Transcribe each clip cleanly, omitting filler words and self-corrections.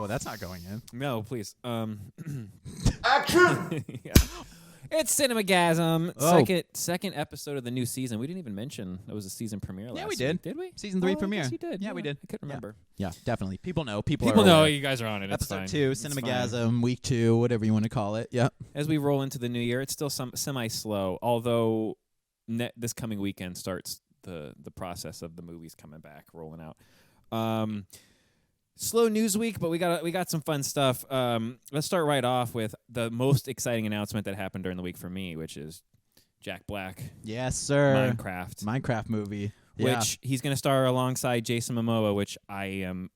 Oh, that's not going in. No, please. Action! Yeah. It's Cinemagasm, second episode of the new season. We didn't even mention it was a season premiere last we did. week. Did we? Season 3 premiere. Yes, you did. Yeah, we did. I couldn't remember. Yeah, definitely. People know. People People are know aware. you guys are on it. It's Episode fine. 2, It's Cinemagasm, week 2, whatever you want to call it. Yep. As we roll into the new year, it's still semi-slow, although this coming weekend starts the process of the movies coming back, rolling out. Slow news week, but we got some fun stuff. Let's start right off with the most exciting announcement that happened during the week for me, which is Jack Black. Yes, sir. Minecraft movie. Yeah. Which he's going to star alongside Jason Momoa, which I am...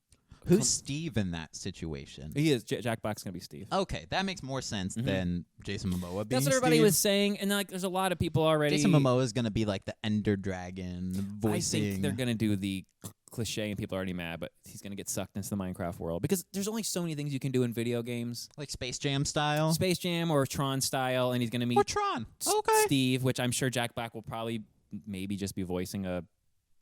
Who's Steve in that situation? He is. Jack Black's going to be Steve. Okay, that makes more sense than Jason Momoa being That's what everybody Steve. was saying, and like, there's a lot of people already... Jason Momoa is going to be like the Ender Dragon voicing. I think they're going to do the cliche, and people are already mad, but he's going to get sucked into the Minecraft world because there's only so many things you can do in video games. Like Space Jam style? Space Jam or Tron style, and he's going to meet Or Tron. Okay. Steve, which I'm sure Jack Black will probably maybe just be voicing a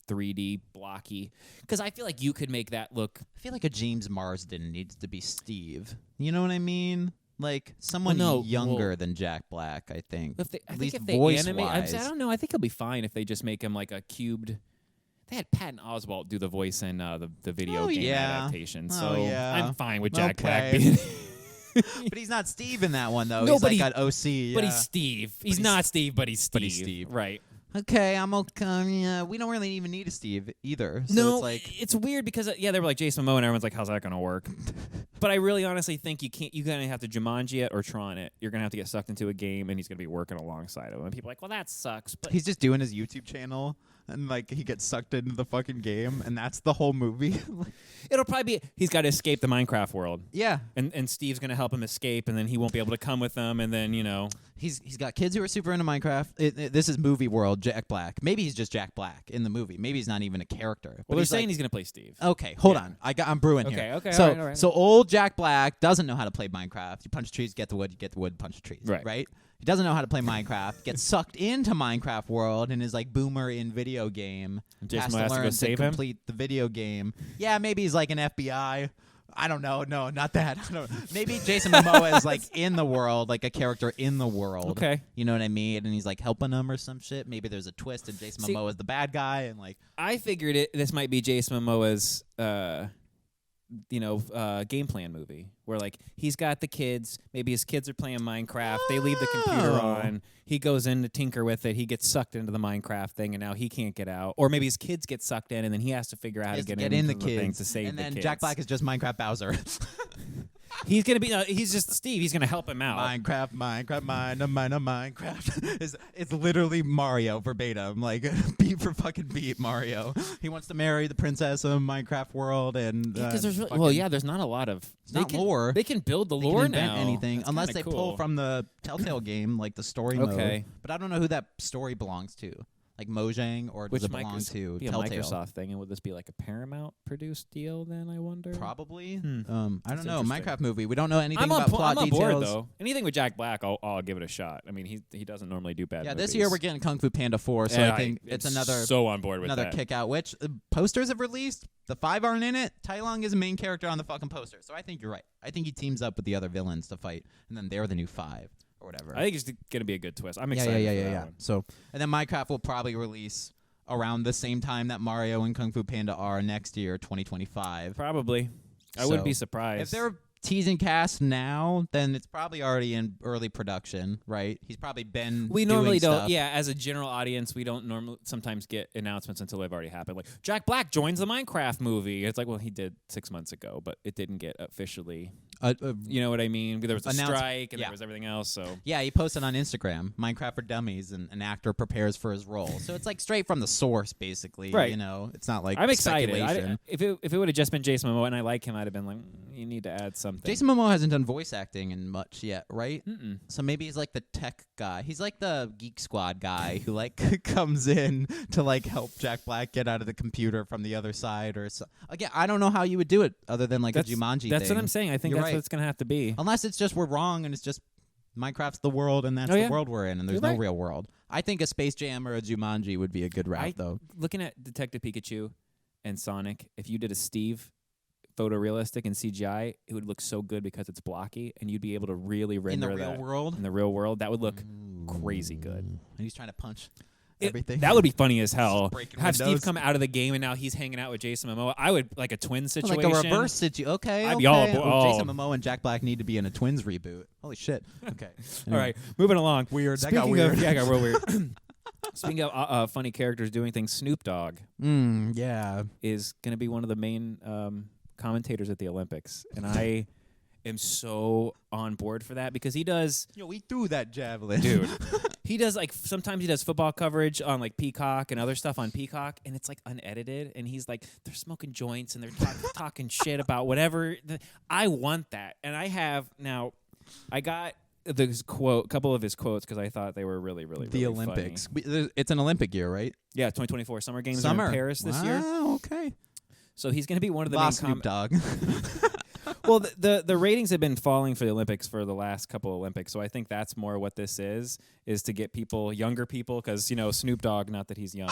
3D blocky, because I feel like you could make that look... I feel like a James Marsden needs to be Steve. You know what I mean? Like someone younger than Jack Black, I think. I think if they animate... I don't know. I think he'll be fine if they just make him like a cubed... They had Patton Oswalt do the voice in the video game adaptation, so I'm fine with Jack Black being... But he's not Steve in that one, though. No, he's but like got OC. But he's Steve. He's not Steve, but he's Steve. But he's Steve. Right. Okay, I'm okay. Yeah, we don't really even need a Steve either. So no, it's like it's weird because they were like Jason Momoa, and everyone's like, "How's that going to work?" But I really, honestly think you can't. You're gonna have to Jumanji it or Tron it. You're gonna have to get sucked into a game, and he's gonna be working alongside him. And people are like, "Well, that sucks." But he's just doing his YouTube channel, and like he gets sucked into the fucking game, and that's the whole movie. It'll probably be he's got to escape the Minecraft world. Yeah, and Steve's gonna help him escape, and then he won't be able to come with them, and then he's got kids who are super into Minecraft. This is movie world. Jack Black. Maybe he's just Jack Black in the movie. Maybe he's not even a character. Well, they're saying he's gonna play Steve. Okay, hold on. I'm brewing here. Okay. So, all right. So old Jack Black doesn't know how to play Minecraft. You punch trees, get the wood. You get the wood, punch the trees. Right. He doesn't know how to play Minecraft. Gets sucked into Minecraft world and is like boomer in video game. Jason has to learn to complete the video game. Yeah, maybe he's like an FBI. I don't know. No, not that. I don't know. Maybe Jason Momoa is like in the world, like a character in the world. Okay. You know what I mean? And he's like helping them or some shit. Maybe there's a twist and Jason Momoa is the bad guy. And like, I figured this might be Jason Momoa's, game plan movie where like he's got the kids. Maybe his kids are playing Minecraft. They leave the computer on. He goes in to tinker with it. He gets sucked into the Minecraft thing, and now he can't get out. Or maybe his kids get sucked in, and then he has to figure out how to get in the thing to save the kids. And then Jack Black is just Minecraft Bowser. He's gonna be. He's just Steve. He's gonna help him out. Minecraft. It's literally Mario verbatim, like beat for fucking beat. Mario. He wants to marry the princess of Minecraft world, and because there's there's not a lot of lore. They can build the lore now. Anything That's unless they pull from the Telltale game, like the story mode. But I don't know who that story belongs to. Like Mojang, or does it belong to Telltale? A Microsoft thing, and would this be like a Paramount produced deal? Then I wonder. Probably. I don't know. Minecraft movie. We don't know anything about plot I'm on details. Board, though. Anything with Jack Black, I'll give it a shot. I mean, he doesn't normally do bad. Yeah, movies. this year we're getting Kung Fu Panda 4, so I think it's another so on board with another kick out. Which posters have released. The 5 aren't in it. Tai Lung is a main character on the fucking poster, so I think you're right. I think he teams up with the other villains to fight, and then they're the new 5 or whatever. I think it's gonna be a good twist. I'm excited. Yeah. So, and then Minecraft will probably release around the same time that Mario and Kung Fu Panda are next year, 2025. Probably. I wouldn't be surprised. If they're teasing cast now, then it's probably already in early production, right? He's probably been We normally doing don't. stuff. Yeah, as a general audience, we don't normally sometimes get announcements until they've already happened. Like, Jack Black joins the Minecraft movie. It's like, well, he did 6 months ago, but it didn't get officially... you know what I mean? There was a strike, and there was everything else, so... Yeah, he posted on Instagram, Minecraft for Dummies, and an actor prepares for his role. So it's like straight from the source, basically. Right. You know? It's not like I'm excited. speculation. If it would have just been Jason Momoa and I like him, I'd have been like, you need to add something. Jason Momoa hasn't done voice acting in much yet, right? Mm-mm. So maybe he's like the tech guy. He's like the Geek Squad guy who like comes in to like help Jack Black get out of the computer from the other side or so. Again, I don't know how you would do it other than like a Jumanji thing. That's what I'm saying. I think You're that's right. what it's going to have to be. Unless it's just we're wrong and it's just Minecraft's the world and that's the world we're in and there's no real world. I think a Space Jam or a Jumanji would be a good route, though. Looking at Detective Pikachu and Sonic, if you did a Steve photorealistic and CGI, it would look so good because it's blocky, and you'd be able to really render in the real world. In the real world, that would look crazy good. And he's trying to punch everything. That would be funny as hell. Have Steve windows. come out of the game, and now he's hanging out with Jason Momoa. I would like a twin situation. Like a reverse situation. Okay, I'd okay. be all aboard. Jason Momoa and Jack Black need to be in a Twins reboot. Holy shit. Okay. All right, moving along. Weird. That Speaking got weird. yeah, it got real weird. Speaking of funny characters doing things, Snoop Dogg Yeah. is going to be one of the main commentators at the Olympics, and I am so on board for that because he does. We threw that javelin, Dude. He does like sometimes he does football coverage on like Peacock and other stuff on Peacock, and it's like unedited, and he's like they're smoking joints and they're talking shit about whatever. I want that, and I got this quote, a couple of his quotes because I thought they were really the really Olympics. funny. It's an Olympic year, right? Yeah, 2024 Summer Games are in Paris this year. Wow, okay. So he's going to be one of the Boss main Snoop Dogg. Well, the ratings have been falling for the Olympics for the last couple Olympics, so I think that's more what this is to get people, younger people, because Snoop Dogg, not that he's young,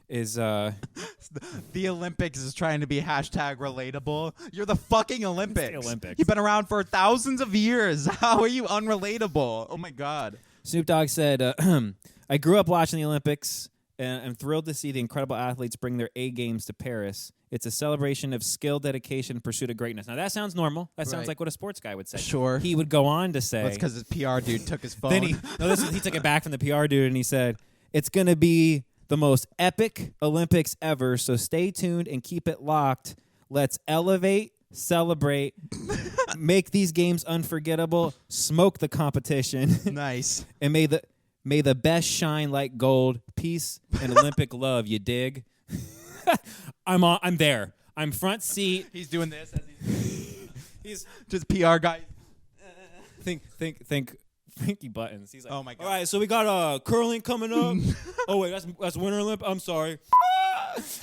is the Olympics is trying to be #relatable. You're the fucking Olympics. It's the Olympics. You've been around for thousands of years. How are you unrelatable? Oh my god. Snoop Dogg said, "I grew up watching the Olympics, and I'm thrilled to see the incredible athletes bring their A games to Paris. It's a celebration of skill, dedication, and pursuit of greatness." Now, that sounds normal. That sounds Right. like what a sports guy would say. Sure. He would go on to say... That's because his PR dude took his phone. Then he took it back from the PR dude, and he said, "It's going to be the most epic Olympics ever, so stay tuned and keep it locked. Let's elevate, celebrate, make these games unforgettable, smoke the competition, Nice. and may the best shine like gold. Peace and Olympic love, you dig?" I'm there. I'm front seat. He's doing this as He's just PR guy. think Frankie Buttons. He's like, Oh my God. All right, so we got curling coming up. Oh wait, that's Winter Olympics. I'm sorry.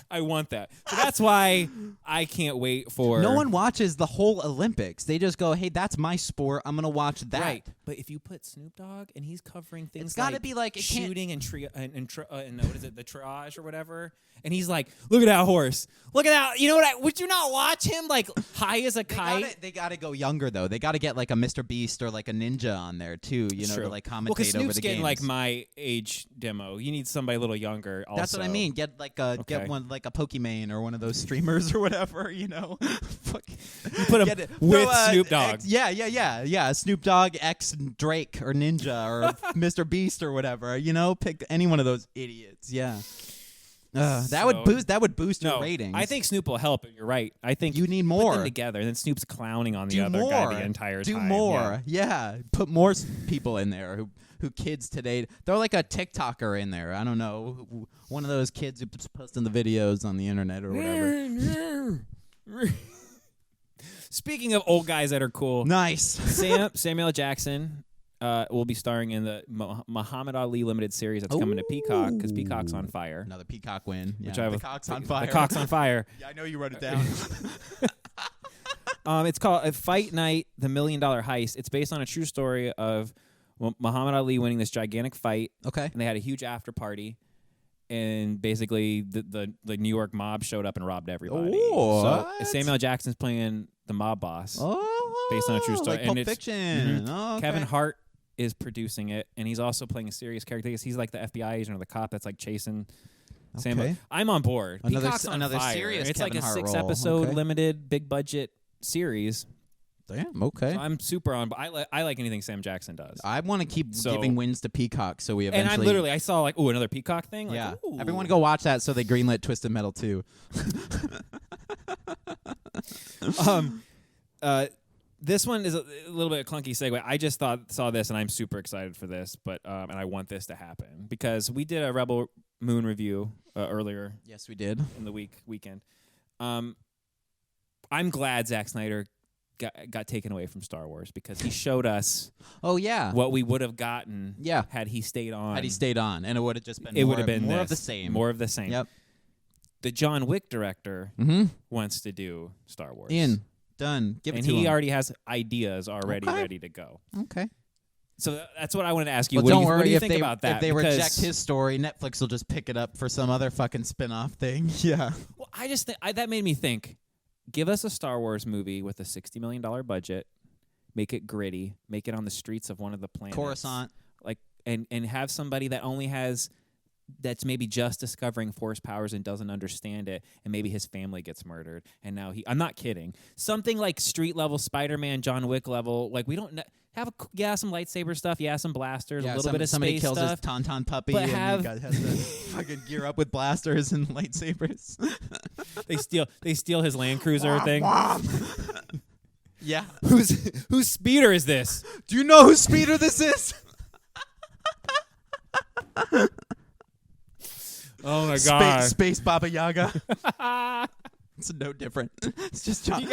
I want that. So that's why I can't wait for. No one watches the whole Olympics. They just go, "Hey, that's my sport. I'm gonna watch that." Right, but if you put Snoop Dogg and he's covering things, It's gotta be like it can't- shooting and what is it, the triage or whatever, and he's like, "Look at that horse! Look at that!" You know what? Would you not watch him like high as a kite? They gotta go younger though. They gotta get like a Mr. Beast or like a Ninja on there too. You know, True. to like commentate Well, because over Snoop's the getting games. like my age demo. You need somebody a little younger. Also. That's what I mean. Get like a Okay. get one like a Pokemon or one of those streamers or whatever. You know, You put him with Snoop Dogg. Yeah. Snoop Dogg X Drake or Ninja or Mr. Beast or whatever. You know, pick any one of those idiots. Yeah. That would boost your ratings. I think Snoop will help. You're right. I think you need put more them together, and then Snoop's clowning on the Do other more. guy the entire Do time. more. Yeah. Put more people in there who kids today. Throw like a TikToker in there. I don't know. One of those kids who's posting the videos on the internet or whatever. Speaking of old guys that are cool, Nice. Samuel Jackson will be starring in the Muhammad Ali limited series that's coming to Peacock because Peacock's on fire. Another Peacock win. Yeah. Which I have the cock's on fire. The cock's on fire. Yeah, I know you wrote it down. It's called Fight Night: The $1 Million Heist. It's based on a true story of Muhammad Ali winning this gigantic fight. Okay. And they had a huge after party, and basically the New York mob showed up and robbed everybody. Oh, so what? Samuel Jackson's playing the mob boss. Oh, Based on a true story. like Pulp And it's- Fiction. Oh, okay. Kevin Hart is producing it, and he's also playing a serious character. He's like the FBI agent or the cop that's like chasing Samuel. Okay. I'm on board. Peacock's on another fire. serious It's Kevin like a Hart 6-episode role. limited big budget series. Damn. Okay. So I'm super on. I like anything Sam Jackson does. I want to keep giving wins to Peacock, so we eventually. And I saw like, another Peacock thing. Like, Yeah. ooh. Everyone go watch that so they greenlit Twisted Metal 2. This one is a little bit of a clunky segue. I just saw this and I'm super excited for this, but and I want this to happen because we did a Rebel Moon review earlier Yes, we did. in the weekend. I'm glad Zack Snyder got taken away from Star Wars because he showed us Oh, yeah. what we would have gotten Yeah. had he stayed on. Had he stayed on, and it would have just been it more, would have been more this. of the same. More of the same. Yep. The John Wick director Mm-hmm. wants to do Star Wars. Done. Give and it to he him. already has ideas already Okay. ready to go. Okay. So that's what I wanted to ask you. Well, don't what worry do you if think they about that? if they Because- reject his story, Netflix will just pick it up for some other fucking spin-off thing. Yeah. Well, I just think that made me think. give us a Star Wars movie with a $60 million budget, make it gritty, make it on the streets of one of the planets. Coruscant. Like, and have somebody that only has, that's maybe just discovering force powers and doesn't understand it, and maybe his family gets murdered, and now I'm not kidding. Something like street level Spider-Man, John Wick level, like we don't have some lightsaber stuff, some blasters, a little bit of somebody space kills stuff. his tauntaun puppy but and have- he has to fucking gear up with blasters and lightsabers. They steal his Land Cruiser thing. Yeah. Whose speeder is this? Do you know whose speeder this is? Oh my god! Space Baba Yaga. It's no different. It's just John. You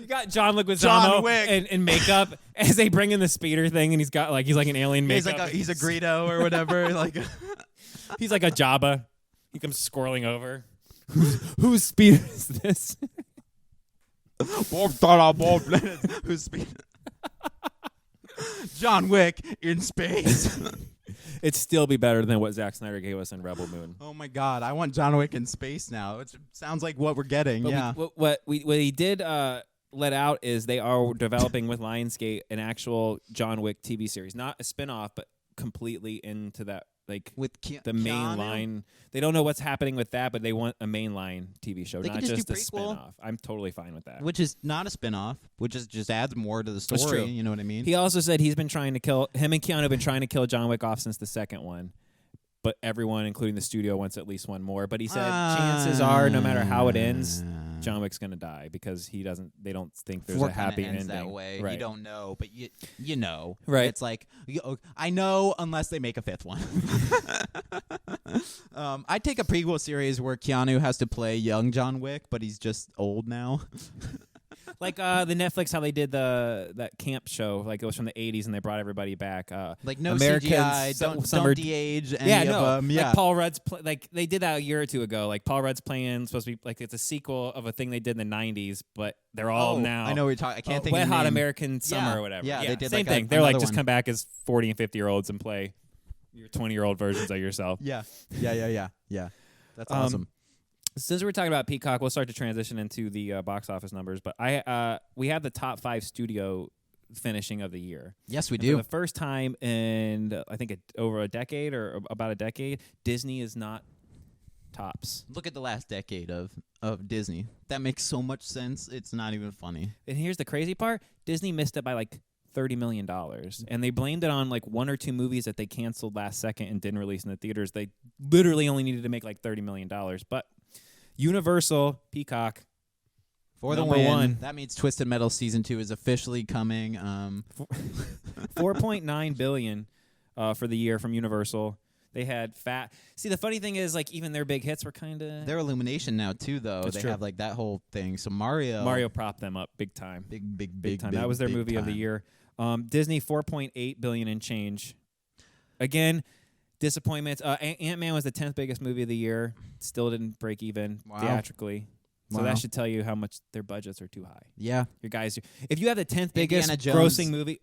got John Leguizamo John Wick. and makeup as they bring in the speeder thing, and he's like an alien makeup. He's a Greedo or whatever. Like he's like a Jabba. He comes squirreling over. Whose speeder is this? Whose speeder? John Wick in space. It'd still be better than what Zack Snyder gave us in Rebel Moon. Oh my God, I want John Wick in space now. It sounds like what we're getting. But yeah. What he did let out is they are developing with Lionsgate an actual John Wick TV series, not a spinoff, but completely into that, like With the main Keanu? line. They don't know what's happening with that, but they want a mainline TV show, They not could just just do a prequel. spinoff. I'm totally fine with that. Which is not a spinoff, which is just adds more to the story. That's true. You know what I mean? He also said him and Keanu have been trying to kill John Wick off since the second one. But everyone, including the studio, wants at least one more. But he said chances are, no matter how it ends, John Wick's gonna die because they don't think there's a happy ending that way. Right. You don't know, but you know. Right. It's like I know unless they make a fifth one. I'd take a prequel series where Keanu has to play young John Wick, but he's just old now. Like the Netflix, how they did that camp show, like it was from the 80s and they brought everybody back. Like no Americans, CGI, don't de-age any of them. Yeah. Like Paul Rudd's, like they did that a year or two ago. Like Paul Rudd's playing, supposed to be like it's a sequel of a thing they did in the 90s, but they're all now. I know what you're talking. I can't think Wet of the Hot name. American Summer or whatever. Yeah, they did same like thing. They're like another just one. come back as 40 and 50-year-olds and play your 20-year-old versions of yourself. Yeah. That's awesome. Since we're talking about Peacock, we'll start to transition into the box office numbers. But we have the top 5 studio finishing of the year. Yes, we And do. For the first time in I think over a decade or about a decade, Disney is not tops. Look at the last decade of Disney. That makes so much sense. It's not even funny. And here's the crazy part: Disney missed it by like $30 million, and they blamed it on like 1 or 2 movies that they canceled last second and didn't release in the theaters. They literally only needed to make like $30 million, but Universal Peacock For the Number win. 1. That means Twisted Metal Season 2 is officially coming. $4.9 billion for the year from Universal. They had fat. See, the funny thing is, like, even their big hits were kind of. They're Illumination now too, though. That's They true. have like that whole thing. So Mario propped them up big time. big Time. That was their big movie of the time. year. Disney $4.8 billion and change. Again, disappointments. Ant-Man was the 10th biggest movie of the year. Still didn't break even theatrically. So Wow. that should tell you how much their budgets are too high. Yeah, Your guys, if you have the 10th biggest Indiana Jones grossing movie,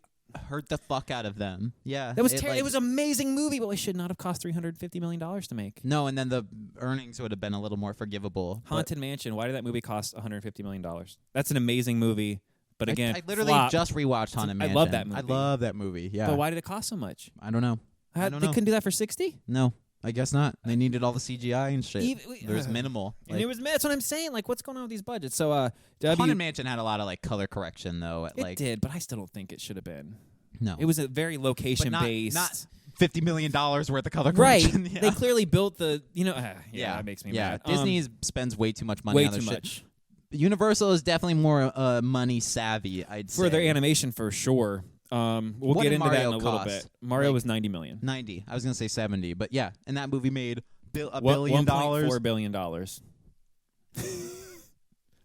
hurt the fuck out of them. Yeah, that was it it was an amazing movie, but it should not have cost $350 million to make. no, and then the earnings would have been a little more forgivable. but Haunted Mansion. Why did that movie cost $150 million? That's an amazing movie, but again, I literally flop. just rewatched Haunted I Mansion. love that movie. I love that movie. Yeah, But why did it cost so much? I don't know. I don't They know. couldn't do that for 60. No, I guess not. They needed all the CGI and shit. Even- There's minimal. And it was that's what I'm saying. Like, what's going on with these budgets? So, Haunted Mansion had a lot of like color correction though. At, it like did, but I still don't think it should have been. no, It was a very but location based. not $50 million worth of color right. correction. Yeah. They clearly built the. That makes me yeah. mad. Disney spends way too much money way on their too shit. much Universal is definitely more money savvy. I'd say for their animation for sure. We'll What get did into that in Mario a little cost? bit. Mario Like, was $90 million. 90. I was gonna say 70, but yeah, and that movie made $1 billion. $1.4 billion.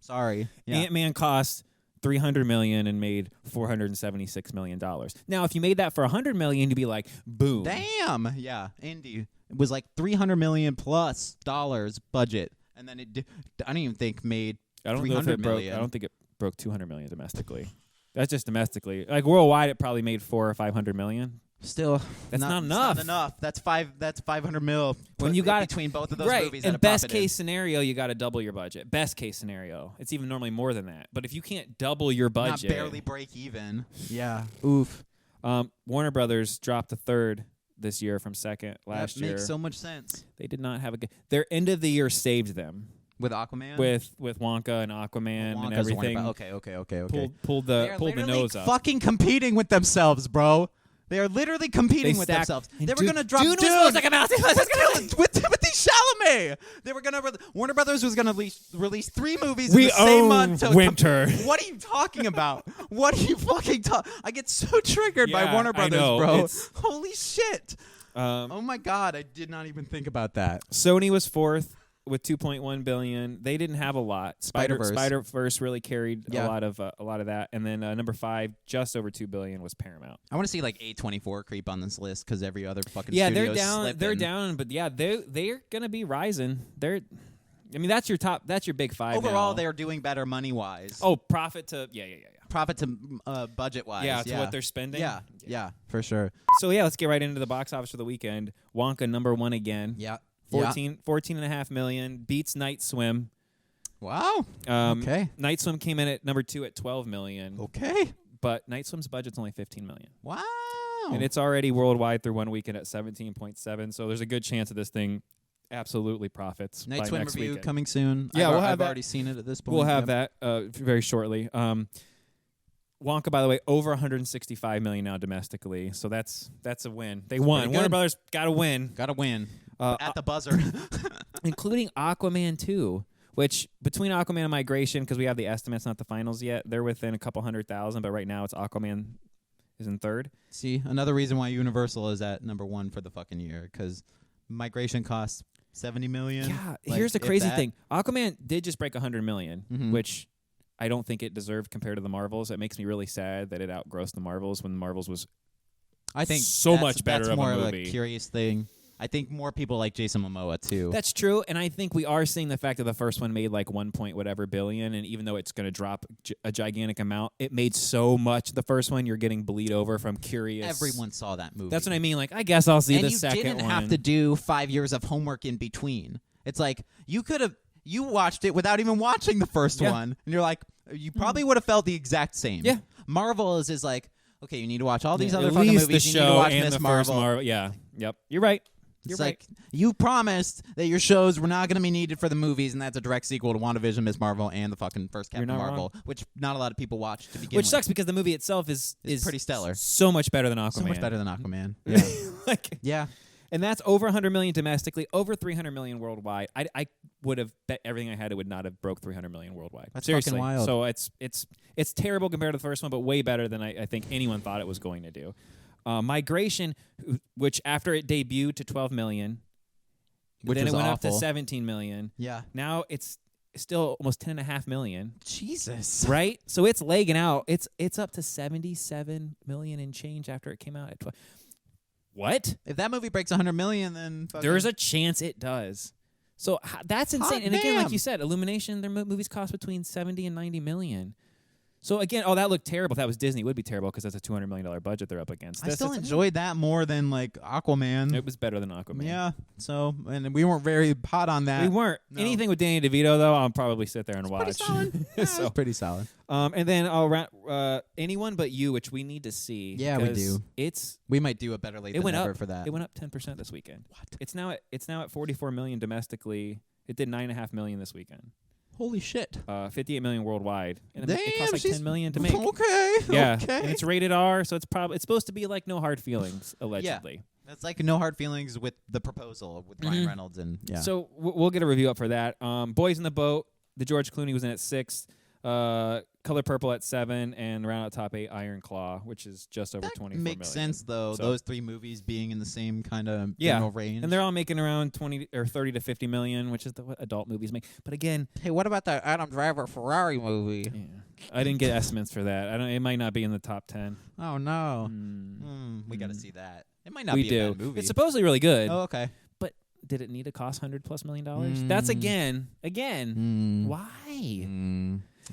Sorry. Yeah. Ant-Man cost $300 million and made $476 million. Now, if you made that for $100 million, you'd be like, boom. Damn. Yeah. Indy. It was like $300 million plus dollars budget, and then I don't even think made. I don't know if it 300 broke. million. I don't think it broke $200 million domestically. That's just domestically. Like worldwide, it probably made $400 or $500 million. Still, That's not it's enough. Not enough. That's 500 mil. When you got between both of those right, movies. in that best profited. case scenario, you got to double your budget. Best case scenario, it's even normally more than that. But if you can't double your budget, not barely break even. Yeah. Oof. Warner Brothers dropped to third this year from second last that year. Makes so much sense. They did not have a good. Their end of the year saved them With Aquaman. with Wonka and Aquaman and everything. Okay. Pulled the nose up. Fucking competing with themselves, bro. They are literally competing with themselves. They were gonna drop Dune was supposed to come out. with Timothy Chalamet. They were gonna Warner Brothers was gonna release 3 movies We in the same own month. Winter. What are you talking about? What are you fucking talking? I get so triggered by Warner I Brothers, know. bro. It's, Holy shit! Oh my god, I did not even think about that. Sony was fourth with 2.1 billion. They didn't have a lot. Spider-Verse really carried a lot of that. And then number 5, just over 2 billion, was Paramount. I want to see like A24 creep on this list because every other fucking they're studio's down. slipping. They're down, but yeah, they're gonna be rising. I mean, that's your top. That's your big 5. Overall, now. they're doing better money wise. Oh, profit to Profit to budget wise. Yeah, to what they're spending. Yeah, for sure. So yeah, let's get right into the box office for the weekend. Wonka number 1 again. Yeah. 14.5 million, beats Night Swim. Wow. Okay. Night Swim came in at number 2 at 12 million. Okay. But Night Swim's budget's only 15 million. Wow. And it's already worldwide through 1 weekend at 17.7. So there's a good chance that this thing absolutely profits. Night by Swim next review weekend. coming soon. Yeah, I've already seen it at this point. We'll have that very shortly. Wonka, by the way, over 165 million now domestically. So that's a win. They won. Warner Brothers got to win. Got to win. At the buzzer. Including Aquaman 2, which between Aquaman and Migration, because we have the estimates, not the finals yet, they're within a couple 100,000, but right now it's Aquaman is in third. See, another reason why Universal is at number 1 for the fucking year, because Migration costs 70 million. Yeah, like, here's the if crazy that. thing. Aquaman did just break 100 million, Mhm. which I don't think it deserved compared to the Marvels. It makes me really sad that it outgrossed the Marvels when the Marvels was I think so much better that's of a more movie. a curious thing. I think more people like Jason Momoa too. That's true, and I think we are seeing the fact that the first one made like 1 point whatever billion, and even though it's going to drop a gigantic amount, it made so much. The first one, you're getting bleed over from curious. Everyone saw that movie. That's what I mean. Like, I guess I'll see and the you second didn't one. have to do 5 years of homework in between. It's like you watched it without even watching the first one, and you're like, you probably would have felt the exact same. Yeah. Marvel is like, okay, you need to watch all these other At fucking least movies. the You show need to watch and Miss the Marvel. first Marvel. Yeah. Yep. You're right. It's like you promised that your shows were not going to be needed for the movies, and that's a direct sequel to WandaVision, Miss Marvel, and the fucking first Captain Marvel, which not a lot of people watch to begin with. Which sucks because the movie itself is pretty stellar. So much better than Aquaman. So much better than Aquaman. Yeah. Yeah. And that's over 100 million domestically, over 300 million worldwide. I would have bet everything I had it would not have broke 300 million worldwide. That's Seriously. fucking wild. So it's terrible compared to the first one, but way better than I think anyone thought it was going to do. Migration, which after it debuted to 12 million, Which then was it went awful. up to 17 million. Yeah. Now it's still almost 10.5 million. Jesus. Right? So it's lagging out. It's up to 77 million and change after it came out at 12. What? If that movie breaks 100 million, then fucking There's a chance it does. So that's insane. Hot And again, like damn. you said, Illumination, their movies cost between 70 and 90 million. So again, that looked terrible. If that was Disney, it would be terrible because that's a $200 million budget they're up against. I still enjoyed that more than like Aquaman. It was better than Aquaman. Yeah. So, and we weren't very hot on that. We weren't. No. Anything with Danny DeVito, though, I'll probably sit there and watch. Pretty solid. Yeah, So- it's pretty solid. And then Anyone But You, which we need to see. Yeah, we 'cause do. We might do a better late It than went ever up for that. It went up 10% this weekend. What? It's now at 44 million domestically. It did 9.5 million this weekend. Holy shit. 58 million worldwide. And it Damn, costs like she's 10 million to make. Okay. Yeah, Okay. and it's rated R, so it's supposed to be like no hard feelings, allegedly. That's like No Hard Feelings with The Proposal with Ryan Mhm. Reynolds and yeah. So we'll get a review up for that. Boys in the Boat, the George Clooney was in at 6, Color Purple at 7, and round out top 8, Iron Claw, which is just over that 24 makes million. sense though. So- Those 3 movies being in the same kind of Yeah, general range. and they're all making around 20 or 30 to 50 million, which is what adult movies make. But again, hey, what about that Adam Driver Ferrari movie? yeah, I didn't get estimates for that. It might not be in the top 10. Oh no. We got to see that. It might not be a bad movie. It's supposedly really good. Oh, okay. But did it need to cost $100+ million? That's again, why?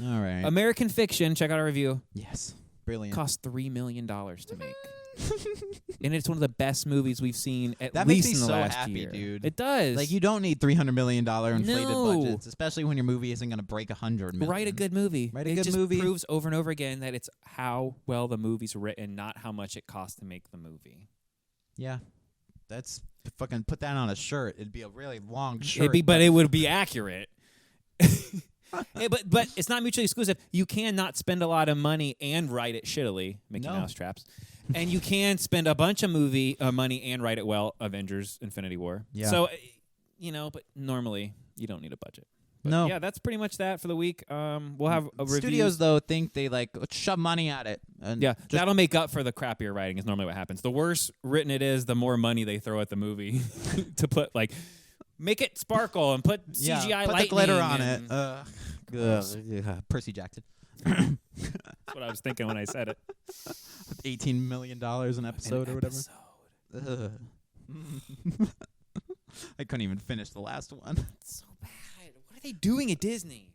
All right. American Fiction, check out our review, Yes. Brilliant. cost $3 million to make. And it's one of the best movies we've seen at That least makes me in the so last happy, year. dude. It does. Like, you don't need $300 million inflated No. budgets, especially when your movie isn't going to break $100 million. Write a good movie. Write a it good just movie. proves over and over again that it's how well the movie's written, not how much it costs to make the movie. Yeah. That's fucking put that on a shirt. It'd be a really long shirt. But it would be accurate. But it's not mutually exclusive. You cannot spend a lot of money and write it shittily, Mickey Mouse traps. And you can spend a bunch of money and write it well, Avengers Infinity War. Yeah. So, but normally you don't need a budget. But No. Yeah, that's pretty much that for the week. We'll have a review. Studios, though, think they, like, shove money at it. And Yeah, that'll make up for the crappier writing is normally what happens. The worse written it is, the more money they throw at the movie to put, like, make it sparkle and put CGI put lightning. the glitter on and it. Percy Jackson. That's what I was thinking when I said it. $18 million an episode or whatever. Ugh. I couldn't even finish the last one. It's so bad. What are they doing at Disney?